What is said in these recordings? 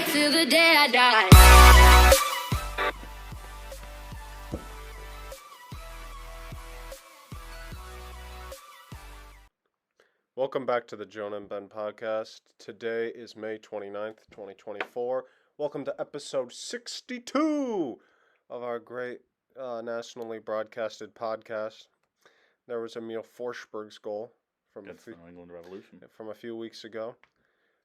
till the day I die. Welcome back to the Jonah and Ben podcast. Today is May 29th, 2024. Welcome to episode 62 of our great nationally broadcasted podcast. There was Emil Forsberg's goal from Against the New England Revolution from a few weeks ago.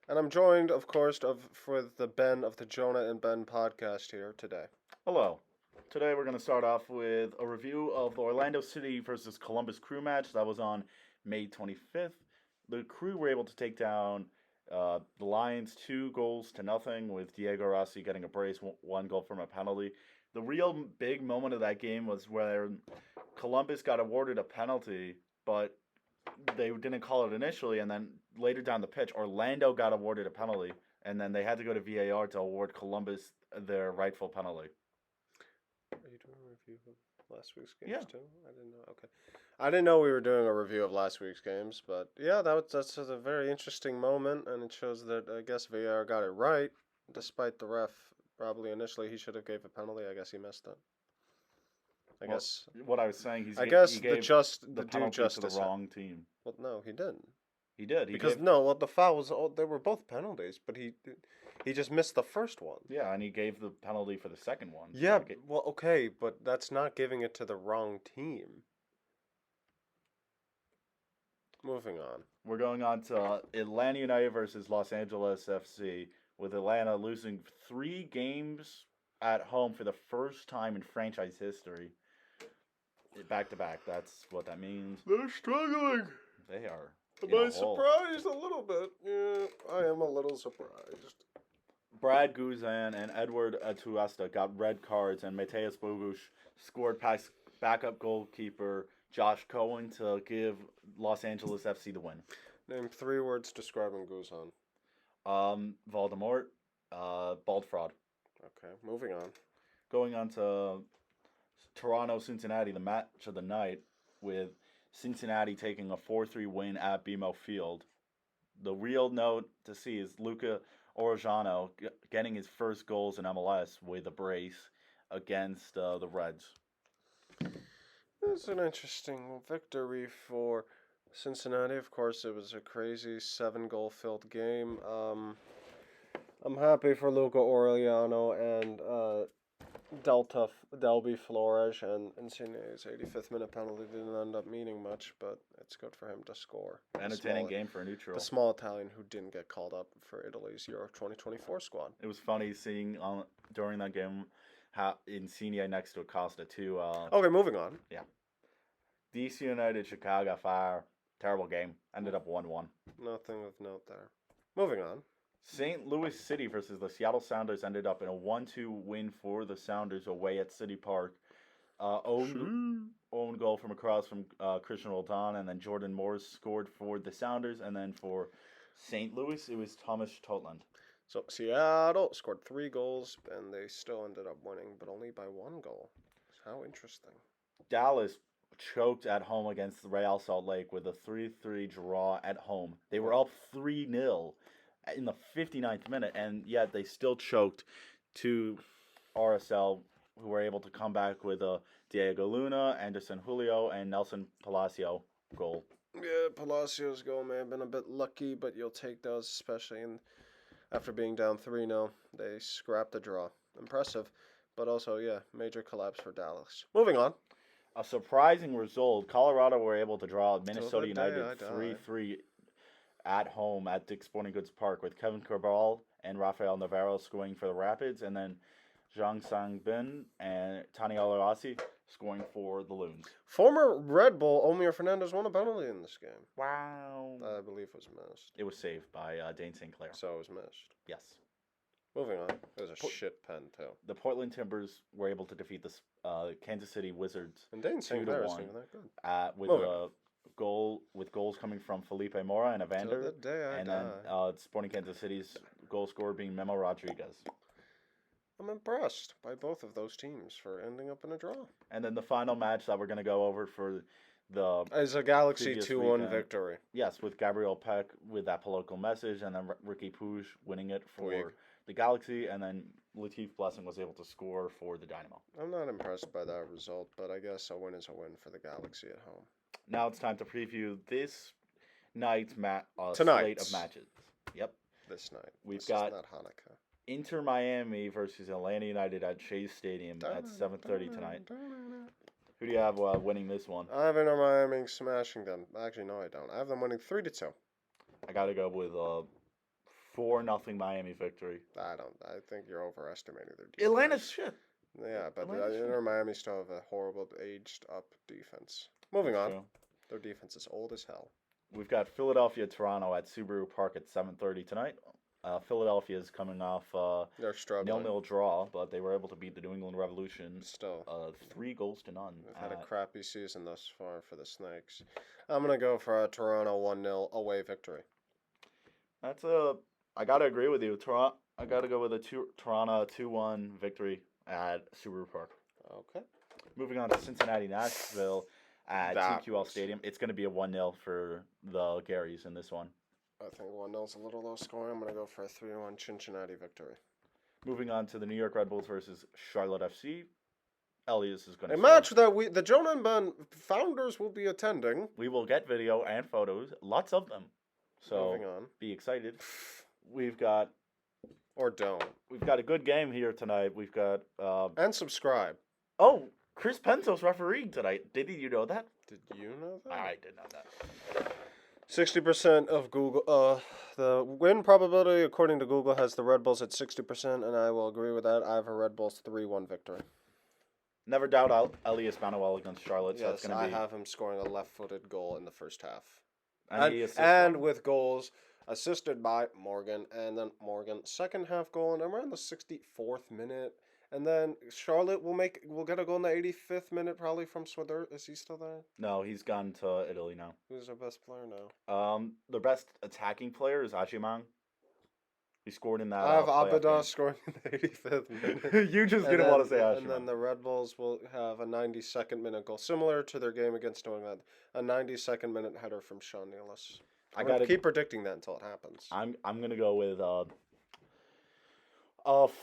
And I'm joined, of course, for the Ben of the Jonah and Ben podcast here today. Hello. Today we're going to start off with a review of the Orlando City versus Columbus Crew match that was on May 25th. The Crew were able to take down the Lions 2-0 with Diego Rossi getting a brace, 1 goal from a penalty. The real big moment of that game was where Columbus got awarded a penalty, but they didn't call it initially, and then later down the pitch, Orlando got awarded a penalty, and then they had to go to VAR to award Columbus their rightful penalty. Are you doing a review of last week's games Yeah. too? I didn't know. Okay. I didn't know we were doing a review of last week's games, but yeah, that's a very interesting moment, and it shows that I guess VAR got it right, despite the ref probably initially he should have gave a penalty. I guess he missed it. What I was saying, I guess he the gave the due penalty justice to the wrong team. Well, no, he didn't. He did. The foul was they were both penalties, but he just missed the first one. Yeah, and he gave the penalty for the second one. Yeah, well, okay, but that's not giving it to the wrong team. Moving on. We're going on to Atlanta United versus Los Angeles FC, with Atlanta losing 3 games at home for the first time in franchise history. Back to back, that's what that means. They're struggling. They are. Am I surprised a little bit? Yeah, I am a little surprised. Brad Guzan and Edward Atuesta got red cards, and Mateus Bogusz scored past backup goalkeeper Josh Cohen to give Los Angeles FC the win. Name 3 words describing Guzan. Voldemort, bald fraud. Okay, moving on. Going on to Toronto-Cincinnati, the match of the night, with Cincinnati taking a 4-3 win at BMO Field. The real note to see is Luca Orejano getting his first goals in MLS with a brace against the Reds. It's an interesting victory for Cincinnati. Of course, it was a crazy 7-goal filled game. I'm happy for Luca Orellano and Delby Flores, and Insigne's 85th minute penalty didn't end up meaning much, but it's good for him to score. Entertaining game for a neutral. The small Italian who didn't get called up for Italy's Euro 2024 squad. It was funny seeing during that game how Insigne next to Acosta too. Okay, moving on. Yeah. DC United Chicago Fire, terrible game. Ended up 1-1. Nothing of note there. Moving on. St. Louis City versus the Seattle Sounders ended up in a 1-2 win for the Sounders away at City Park. Own goal from across from Christian Roldan, and then Jordan Morris scored for the Sounders, and then for St. Louis, it was Thomas Totland. So Seattle scored 3 goals, and they still ended up winning, but only by 1 goal. How interesting. Dallas choked at home against Real Salt Lake with a 3-3 draw at home. They were up 3-0 in the 59th minute, and yet they still choked to RSL, who were able to come back with a Diego Luna, Anderson Julio, and Nelson Palacio goal. Yeah, Palacio's goal may have been a bit lucky, but you'll take those, especially after being down 3-0. They scrapped the draw. Impressive, but also, yeah, major collapse for Dallas. Moving on. A surprising result, Colorado were able to draw Minnesota United 3-3 at home at Dick's Sporting Goods Park, with Kevin Cabral and Rafael Navarro scoring for the Rapids, and then Zhang Sang-bin and Tani Alarasi scoring for the Loons. Former Red Bull Omir Fernandez won a penalty in this game. Wow. I believe it was missed. It was saved by Dane St. Clair. So it was missed. Yes. Moving on. It was a shit pen, too. The Portland Timbers were able to defeat the Kansas City Wizards And Dane St. Clair isn't even that good. with goals coming from Felipe Mora and Evander. Till the day I and die. then Sporting Kansas City's goal scorer being Memo Rodriguez. I'm impressed by both of those teams for ending up in a draw. And then the final match that we're going to go over for the It's a Galaxy previous 2-1 weekend. victory. Yes, with Gabriel Peck with that political message, and then Ricky Puig winning it for Puig. the Galaxy, and then Latif Blessing was able to score for the Dynamo. I'm not impressed by that result, but I guess a win is a win for the Galaxy at home. Now it's time to preview this night's slate Tonight's. of matches. Yep. This night. We've This got is not Hanukkah. Inter Miami versus Atlanta United at Chase Stadium at 7:30 tonight. Who do you have winning this one? I have Inter Miami smashing them. Actually, no, I don't. I have them winning 3-2. I gotta go with 4-0 Miami victory. I think you're overestimating their defense. Atlanta's shit. Yeah, but Atlanta's Inter Miami still have a horrible aged up defense. Moving on. True. Their defense is old as hell. We've got Philadelphia Toronto at Subaru Park at 7:30 tonight. Philadelphia is coming off They're struggling. 0-0 draw, but they were able to beat the New England Revolution Still. 3-0. They've had a crappy season thus far for the Snakes. I'm going to go for a Toronto 1-0 away victory. I gotta agree with you. I gotta go with a Toronto 2-1 victory at Subaru Park. Okay. Moving on to Cincinnati Nashville at TQL Stadium. It's gonna be a 1-0 for the Garys in this one. I think 1-0 is a little low scoring. I'm going to go for a 3-1 Cincinnati victory. Moving on to the New York Red Bulls versus Charlotte FC. Elias is gonna A match that the Jonah and Ben founders will be attending. We will get video and photos, lots of them. So Moving on. be excited. We've got Or don't. a good game here tonight. We've got And subscribe. Chris Pentos refereeing tonight. Did you know that? Did you know that? I did know that. 60% of Google, the win probability according to Google has the Red Bulls at 60%, and I will agree with that. I have a Red Bulls 3-1 victory. Never doubt Elias Manuel against Charlotte. So Yes, that's gonna I be. have him scoring a left-footed goal in the first half. And with goals assisted by Morgan, and then Morgan second half goal, and around the 64th minute, and then Charlotte will get a goal in the 85th minute probably from Swither. Is he still there? No, he's gone to Italy now. Who's their best player now? Their best attacking player is Ajimang. He scored in that. I have playoff Abada scoring in the 85th minute. game. You just didn't want to say Ajimang. And then the Red Bulls will have a 92nd minute goal, similar to their game against New England. A 92nd minute header from Sean Nealis. I gotta keep predicting that until it happens. I'm gonna go with a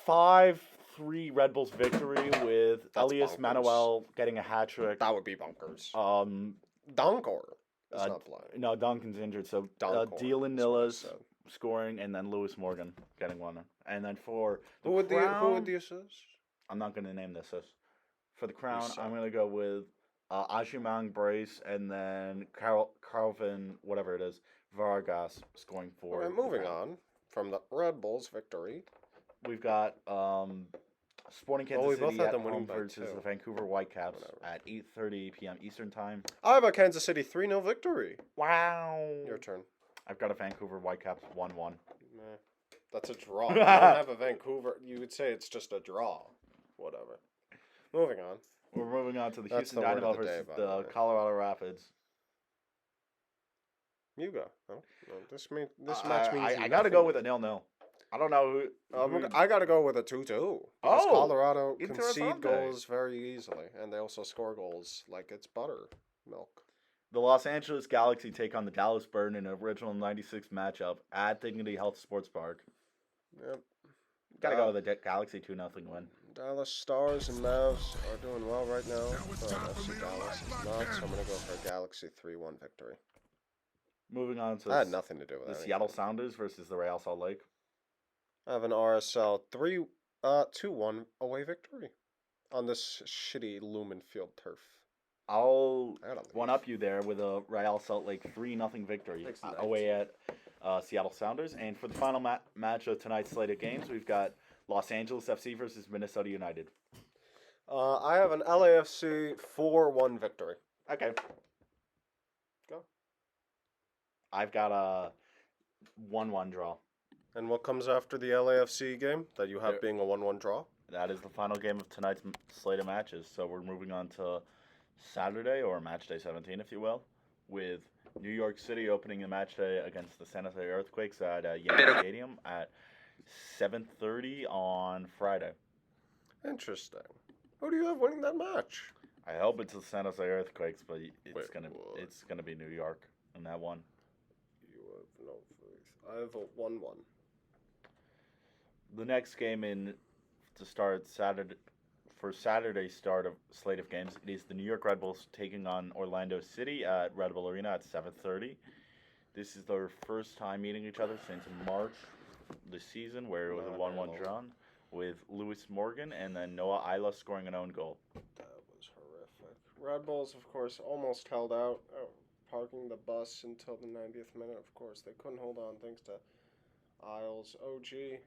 5-3 Red Bulls victory with Elias bonkers. Manuel getting a hat trick. That would be bunkers. Dunkor. It's not playing. No, Duncan's injured, so Dunkor, Dylan that's what I Nillas said. scoring, and then Lewis Morgan getting one. And then for the Who would Crown, the assist? I'm not going to name this. For the Crown, suck. I'm going to go with Ajimang Brace, and then Calvin, whatever it is, Vargas scoring for. Alright, moving on from the Red Bulls victory. We've got Sporting Kansas we both City had at them winning home by versus 2. the Vancouver Whitecaps Whatever. at 8:30 p.m. Eastern Time. I have a Kansas City 3-0 victory. Wow. Your turn. I've got a Vancouver Whitecaps 1-1. Nah, that's a draw. I don't have a Vancouver. You would say it's just a draw. Whatever. Moving on. We're moving on to the That's Houston the word Dynamo of the day, versus by the the way. Colorado Rapids. You go. No, this match means I got to go with a 0-0. I don't know who. I got to go with a 2-2. Because Oh, Colorado interessante. concede goals very easily, and they also score goals like it's buttermilk. The Los Angeles Galaxy take on the Dallas Burn in an original 96 matchup at Dignity Health Sports Park. Yep. Got to go with the Galaxy 2-0 win. Dallas Stars and Mavs are doing well right now, but FC Dallas is not, so I'm going to go for a Galaxy 3-1 victory. Moving on to That had nothing to do with the anything. Seattle Sounders versus the Real Salt Lake. I have an RSL 2-1 away victory on this shitty Lumen Field turf. I'll I gotta leave. one-up you there with a Real Salt Lake 3-0 victory Thanks, Knights. away at Seattle Sounders. And for the final match of tonight's slate of games, we've got Los Angeles FC versus Minnesota United. I have an LAFC 4-1 victory. Okay. Go. I've got a 1-1 draw. And what comes after the LAFC game that you have There- being a 1-1 draw? That is the final game of tonight's slate of matches. So we're moving on to Saturday, or match day 17, if you will, with New York City opening the match day against the San Jose Earthquakes at Yankee Stadium at 7:30 on Friday. Interesting. Who do you have winning that match? I hope it's the San Jose Earthquakes, but it's Wait, gonna what? it's gonna be New York in that one. You have no faith. I have a 1-1. The next game to start Saturday's start of slate of games, it is the New York Red Bulls taking on Orlando City at Red Bull Arena at 7:30. This is their first time meeting each other since March this season, where it was a 1-1 draw with Lewis Morgan and then Noah Isla scoring an own goal. That was horrific. Red Bulls, of course, almost held out, parking the bus until the 90th minute. Of course, they couldn't hold on thanks to Isles. OG.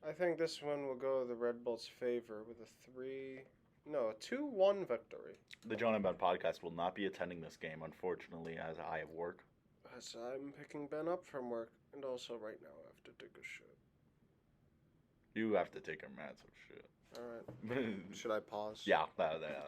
I think this one will go the Red Bulls' favor with a 2-1 victory. The Jonah and Ben podcast will not be attending this game, unfortunately, as I have work. As I'm picking Ben up from work, and also right now I have to take a shit. You have to take a massive shit. Alright. Should I pause? Yeah.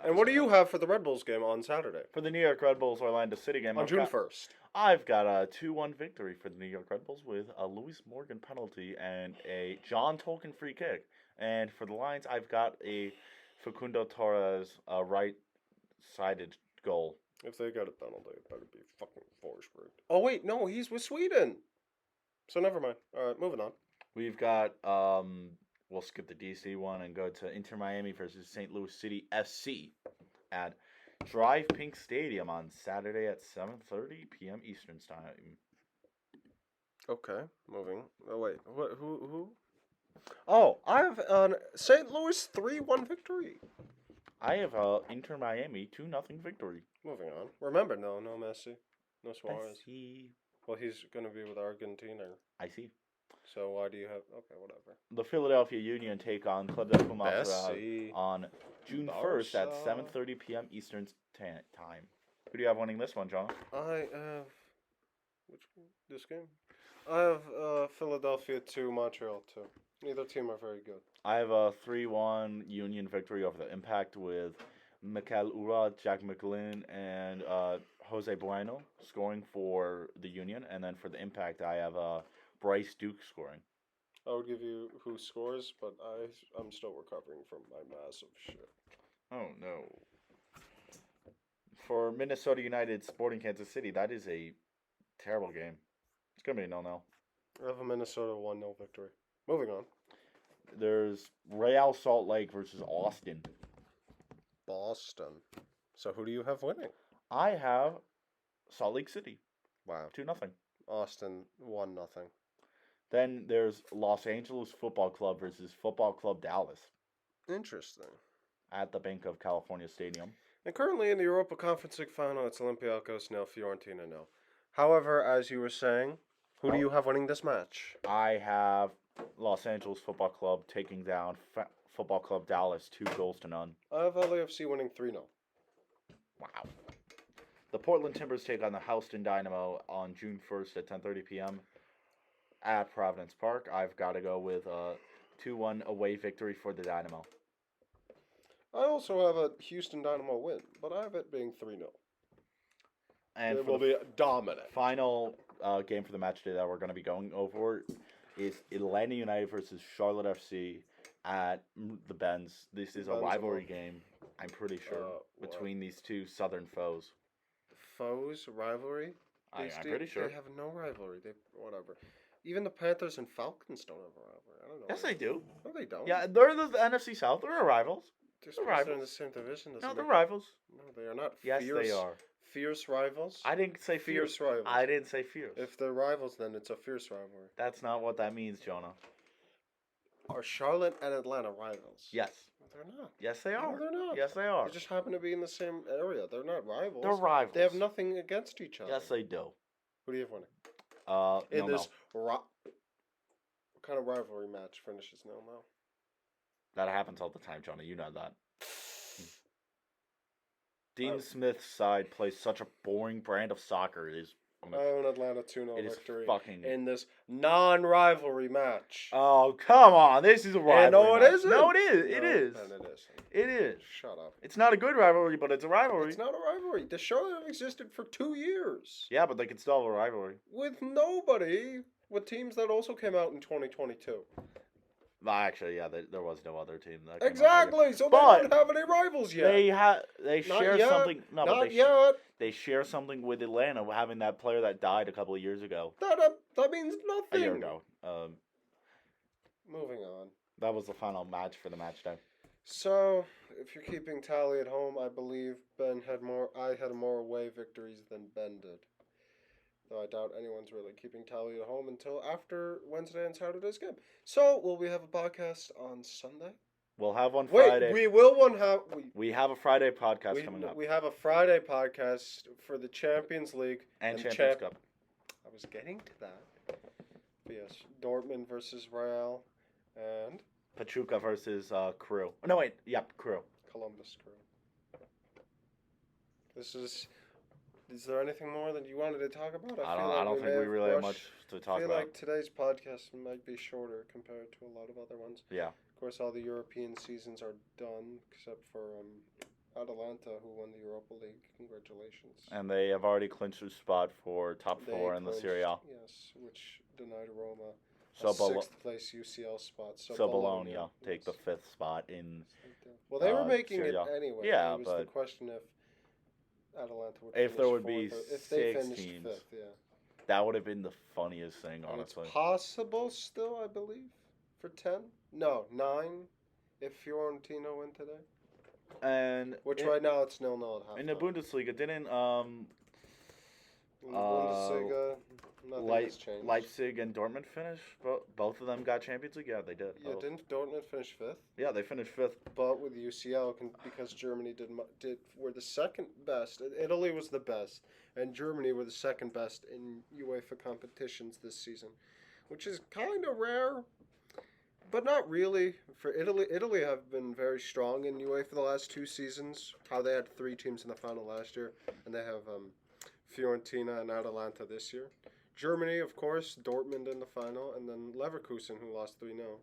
And what do you have for the Red Bulls game on Saturday? For the New York Red Bulls Orlando City game On June 1st. I've got a 2-1 victory for the New York Red Bulls with a Lewis Morgan penalty and a John Tolkien free kick. And for the Lions, I've got a Facundo Torres right-sided goal. If they get a penalty, it better be fucking Forsberg. Oh, wait, no, he's with Sweden. So never mind. Alright, moving on. We've got, we'll skip the DC one and go to Inter Miami versus St. Louis City SC at Drive Pink Stadium on Saturday at 7:30 p.m. Eastern Time. Okay, moving. Oh, wait, who? Oh, I have St. Louis 3-1 victory. I have Inter Miami 2-0 victory. Moving on. Remember, no Messi, no Suarez. Messi. Well, he's going to be with Argentina. I see. So why do you have... Okay, whatever. The Philadelphia Union take on Club de Pumas on June 1st at 7:30 p.m. Eastern Time. Who do you have winning this one, John? I have... This game? I have Philadelphia 2, Montreal 2. Neither team are very good. I have a 3-1 Union victory over the Impact with Mikel Ura, Jack McGlynn, and Jose Bueno scoring for the Union. And then for the Impact, I have Bryce Duke scoring. I would give you who scores, but I'm still recovering from my massive shit. Oh, no. For Minnesota United Sporting Kansas City, that is a terrible game. It's going to be a 0-0. I have a Minnesota 1-0 victory. Moving on. There's Real Salt Lake versus Austin. Boston. So who do you have winning? I have Salt Lake City. Wow. 2-0. Austin 1-0. Then there's Los Angeles Football Club versus Football Club Dallas. Interesting. At the Bank of California Stadium. And currently in the Europa Conference League final, it's Olympiacos 0, Fiorentina 0. However, as you were saying, who do you have winning this match? I have Los Angeles Football Club taking down Football Club Dallas 2-0. I have LAFC winning 3-0. Wow. The Portland Timbers take on the Houston Dynamo on June 1st at 10:30 p.m. at Providence Park. I've got to go with a 2-1 away victory for the Dynamo. I also have a Houston Dynamo win, but I have it being 3-0. And it will be dominant. Final game for the match today that we're going to be going over is Atlanta United versus Charlotte FC at the Benz. This is a rivalry game, I'm pretty sure, between these two southern foes. Foes? Rivalry? I'm pretty sure. They have no rivalry. Whatever. Even the Panthers and Falcons don't have a rivalry. I don't know. Yes, they do. No, they don't. Yeah, they're the NFC South. They're rivals. They're rivals. In the same division. No, they're rivals. No, they are not. Yes, they are. Fierce rivals? I didn't say fierce rivals. I didn't say fierce. If they're rivals, then it's a fierce rivalry. That's not what that means, Jonah. Are Charlotte and Atlanta rivals? Yes. They're not. Yes, they are. No, they're not. Yes, they are. They just happen to be in the same area. They're not rivals. They're rivals. They have nothing against each other. Yes, they do. Who do you have winning? In this what kind of rivalry match finishes 0-0? That happens all the time, Jonah. You know that. Dean Smith's side plays such a boring brand of soccer. It is. I own Atlanta 2-0 victory in this non-rivalry match. Oh, come on. This is a rivalry. No, it isn't. No, it is. It is. And it isn't. It is. Shut up. It's not a good rivalry, but it's a rivalry. It's not a rivalry. The Charlotte have existed for 2 years. Yeah, but they can still have a rivalry. With nobody. With teams that also came out in 2022. Actually, yeah, there was no other team that. Exactly. So they don't have any rivals yet. They share something. No, not but yet. They share something with Atlanta, having that player that died a couple of years ago. That means nothing. A year ago. moving on. That was the final match for the match day. So, if you're keeping tally at home, I believe I had more away victories than Ben did. Though I doubt anyone's really keeping tally at home until after Wednesday and Saturday's game. So, will we have a podcast on Sunday? We'll have one Wait, Friday. we will one have... We have a Friday podcast coming up. We have a Friday podcast for the Champions League. And Champions Cup. I was getting to that. But yes, Dortmund versus Real and... Pachuca versus Crew. No, wait. Yep, Crew. Columbus Crew. Is there anything more that you wanted to talk about? I don't think we really have much to talk about. I feel like today's podcast might be shorter compared to a lot of other ones. Yeah. Of course, all the European seasons are done, except for Atalanta, who won the Europa League. Congratulations. And they have already clinched their spot for top 4 in the Serie A. Yes, which denied Roma So a sixth place UCL spot. So Bologna take the 5th spot in. Well, they were making Serie it A. anyway. Yeah, it was but the question if Atalanta would if there would finish be fourth, if they 6 finished teams, fifth, yeah. that would have been the funniest thing, And honestly. it's possible still, I believe, for 10? No, 9 if Fiorentina win today. And Which right now it's 0-0 at halftime. in the Bundesliga, didn't In the Bundesliga, nothing has changed. Leipzig and Dortmund finish? Both of them got Champions League? Yeah, they did. Yeah, didn't Dortmund finish 5th? Yeah, they finished 5th. But with UCL, because Germany were the second best. Italy was the best, and Germany were the second best in UEFA competitions this season, which is kind of rare, but not really. For Italy have been very strong in UEFA the last 2 seasons. How they had 3 teams in the final last year, and they have Fiorentina and Atalanta this year. Germany, of course, Dortmund in the final, and then Leverkusen, who lost 3-0.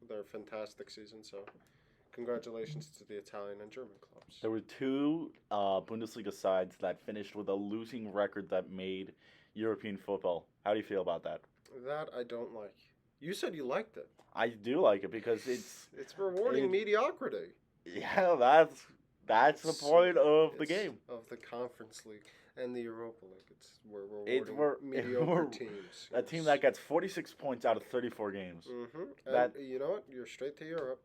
They're a fantastic season, so congratulations to the Italian and German clubs. There were 2 Bundesliga sides that finished with a losing record that made European football. How do you feel about that? That I don't like. You said you liked it. I do like it because it's rewarding mediocrity. Yeah, that's the point of the game. Of the Conference League and the Europa League. We're rewarding mediocre teams. A team that gets 46 points out of 34 games. Mm-hmm. And you know what? You're straight to Europe.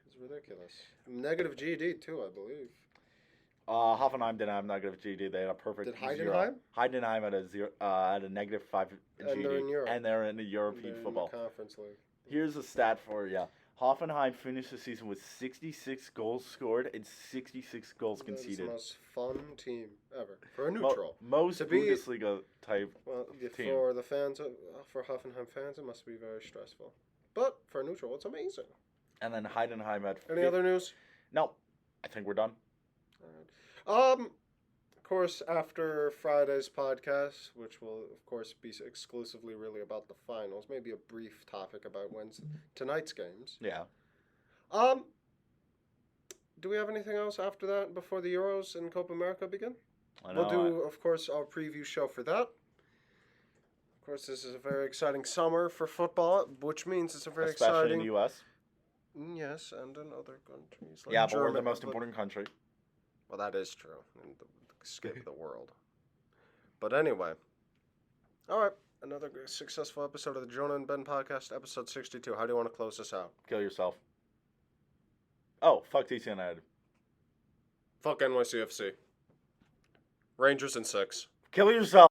It's ridiculous. Negative GD too, I believe. Hoffenheim didn't have negative GD. They had a perfect Did Heidenheim? 0. Heidenheim had a negative 5 GD. And they're in Europe. And they're in the European football. In the Conference League. Here's a stat for you. Hoffenheim finished the season with 66 goals scored and 66 goals conceded. That's the most fun team ever for a neutral. Most Bundesliga type team. For the fans, for Hoffenheim fans, it must be very stressful. But for a neutral, it's amazing. And then Heidenheim had. Any other news? No, I think we're done. All right. Of course, after Friday's podcast, which will, of course, be exclusively really about the finals, maybe a brief topic about tonight's games. Yeah. Do we have anything else after that before the Euros and Copa America begin? We'll do, of course, our preview show for that. Of course, this is a very exciting summer for football, which means it's a very Especially exciting... in the U.S. Yes, and in other countries. Like yeah, Germany, but we're the most important country. Well, that is true. In the scape of the world. But anyway. All right. Another successful episode of the Jonah and Ben podcast, episode 62. How do you want to close this out? Kill yourself. Oh, fuck DC United. Fuck NYCFC. Rangers in 6. Kill yourself.